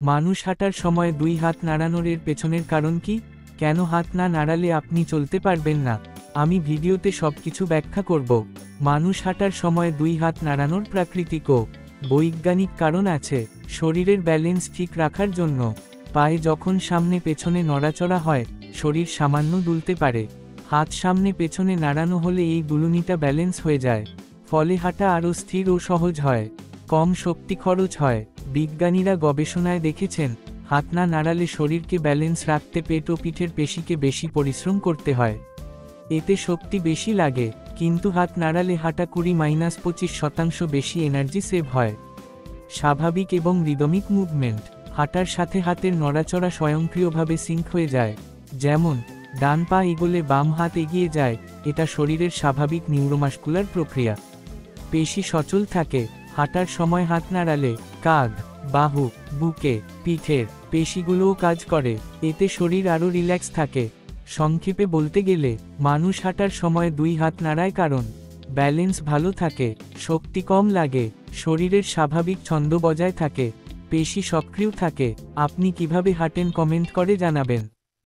মানুষ হাঁটার সময় দুই হাত নাড়ানোর এর পেছনের কারণ কি? কেন হাত না নাড়ালে আপনি চলতে পারবেন না? আমি ভিডিওতে সবকিছু ব্যাখ্যা করব। মানুষ হাঁটার সময় দুই হাত নাড়ানোর প্রাকৃতিক ও বৈজ্ঞানিক কারণ আছে। শরীরের ব্যালেন্স ঠিক রাখার জন্য পায়ে যখন সামনে পেছনে নড়াচড়া হয়, শরীর সামান্য দুলতে পারে। হাত সামনে পেছনে নাড়ানো হলে এই দুলুনিটা ব্যালেন্স হয়ে যায়, ফলে হাঁটা আরও স্থির ও সহজ হয়, কম শক্তি খরচ হয়। বিজ্ঞানীরা গবেষণায় দেখেছেন, হাত না নাড়ালে শরীরকে ব্যালেন্স রাখতে পেট ও পিঠের পেশিকে বেশি পরিশ্রম করতে হয়। এতে শক্তি বেশি লাগে, কিন্তু হাত নাড়ালে হাঁটা 20–25% বেশি এনার্জি সেভ হয়। স্বাভাবিক এবং রিদমিক মুভমেন্ট। হাঁটার সাথে হাতের নড়াচড়া স্বয়ংক্রিয়ভাবে সিঙ্ক হয়ে যায়। যেমন, ডান পা এগোলে বাম হাত এগিয়ে যায়। এটা শরীরের স্বাভাবিক নিউরোমাস্কুলার প্রক্রিয়া। পেশি সচল থাকে। হাঁটার সময় হাত নাড়ালে কাঁধ, বাহু, বুকে, পিঠের পেশিগুলোও কাজ করে। এতে শরীর আরও রিল্যাক্স থাকে। সংক্ষেপে বলতে গেলে, মানুষ হাঁটার সময় দুই হাত নাড়ায় কারণ ব্যালেন্স ভালো থাকে, শক্তি কম লাগে, শরীরের স্বাভাবিক ছন্দ বজায় থাকে, পেশি সক্রিয় থাকে। আপনি কিভাবে হাঁটেন কমেন্ট করে জানাবেন।